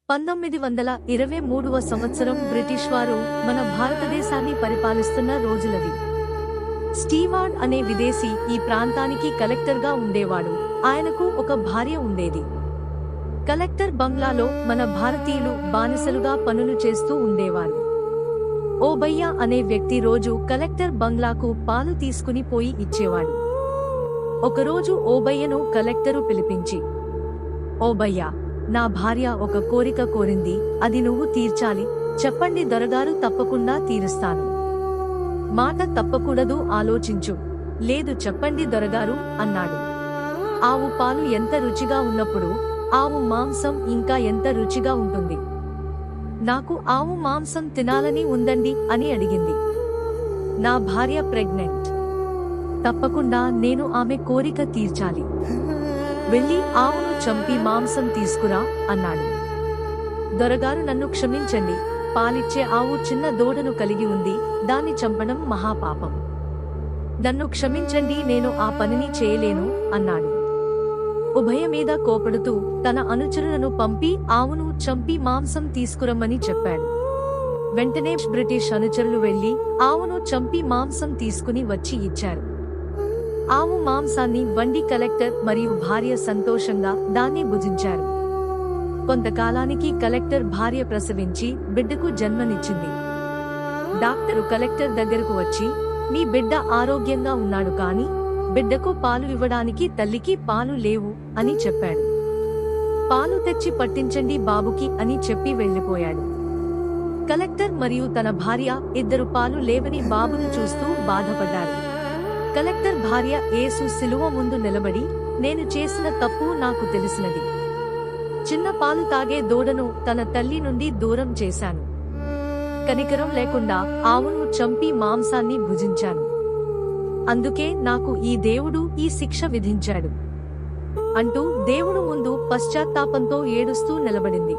1923వ సంవత్సరం బ్రిటిష్ వారు మన భారతదేశాన్ని పరిపాలిస్తున్న రోజులవి. స్టీవార్డ్ అనే విదేశీ ఈ ప్రాంతానికి కలెక్టర్గా ఉండేవాడు. ఆయనకు ఒక భార్య ఉండేది. కలెక్టర్ బంగ్లాలో మన భారతీయులు బానిసలుగా పనులు చేస్తూ ఉండేవారు. ఓబయ్య అనే వ్యక్తి రోజు కలెక్టర్ బంగ్లాకు పాలు తీసుకుని పోయి ఇచ్చేవాడు. ఒకరోజు ఓబయ్యను కలెక్టరు పిలిపించి, ఓబయ్య, నా భార్య ఒక కోరిక కోరింది, అది నువ్వు తీర్చాలి. చెప్పండి దొరగారు, తప్పకుండా తీరుస్తాను. మాట తప్పకూడదు, ఆలోచించు. లేదు, చెప్పండి దొరగారు అన్నాడు. ఆవు పాలు ఎంత రుచిగా ఉన్నప్పుడు ఆవు మాంసం ఇంకా ఎంత రుచిగా ఉంటుంది. నాకు ఆవు మాంసం తినాలని ఉందండి అని అడిగింది. నా భార్య ప్రెగ్నెంట్. తప్పకుండా నేను ఆమె కోరిక తీర్చాలి. వెళ్ళి ఆవును చంపి మాంసం తీసుకురా అన్నాడు. దొరగారు, నన్ను క్షమించండి. పాలిచ్చే ఆవు చిన్న దూడను కలిగి ఉంది. దాన్ని చంపడం మహాపాపం. నన్ను క్షమించండి, నేను ఆ పనిని చేయలేను అన్నాడు. ఉభయ మీద కోపడుతూ తన అనుచరులను పంపి ఆవును చంపి మాంసం తీసుకురమ్మని చెప్పాడు. వెంటనే బ్రిటిష్ అనుచరులు వెళ్లి ఆవును చంపి మాంసం తీసుకుని వచ్చి ఇచ్చారు. ఆవు మాంసాన్ని వండి కలెక్టర్ మరియు భార్య సంతోషంగా దాన్ని భుజించారు. కొంతకాలానికి కలెక్టర్ భార్య ప్రసవించి బిడ్డకు జన్మనిచ్చింది. డాక్టరు కలెక్టర్ దగ్గరకు వచ్చి, మీ బిడ్డ ఆరోగ్యంగా ఉన్నాడు, కానీ బిడ్డకు పాలు ఇవ్వడానికి తల్లికి పాలు లేవు అని చెప్పాడు. పాలు తెచ్చి పట్టించండి బాబుకి అని చెప్పి వెళ్లిపోయాడు. కలెక్టర్ మరియు తన భార్య ఇద్దరు పాలు లేవని బాబును చూస్తూ బాధపడ్డారు. కలెక్టర్ భార్య యేసు శిలువ ముందు నిలబడి, నేను చేసిన తప్పు నాకు తెలిసినది. చిన్న పాలు తాగే దూడను తన తల్లి నుండి దూరం చేశాను. కనికరం లేకుండా ఆవును చంపి మాంసాన్ని భుజించాను. అందుకే నాకు ఈ దేవుడు ఈ శిక్ష విధించాడు అంటూ దేవుడు ముందు పశ్చాత్తాపంతో ఏడుస్తూ నిలబడింది.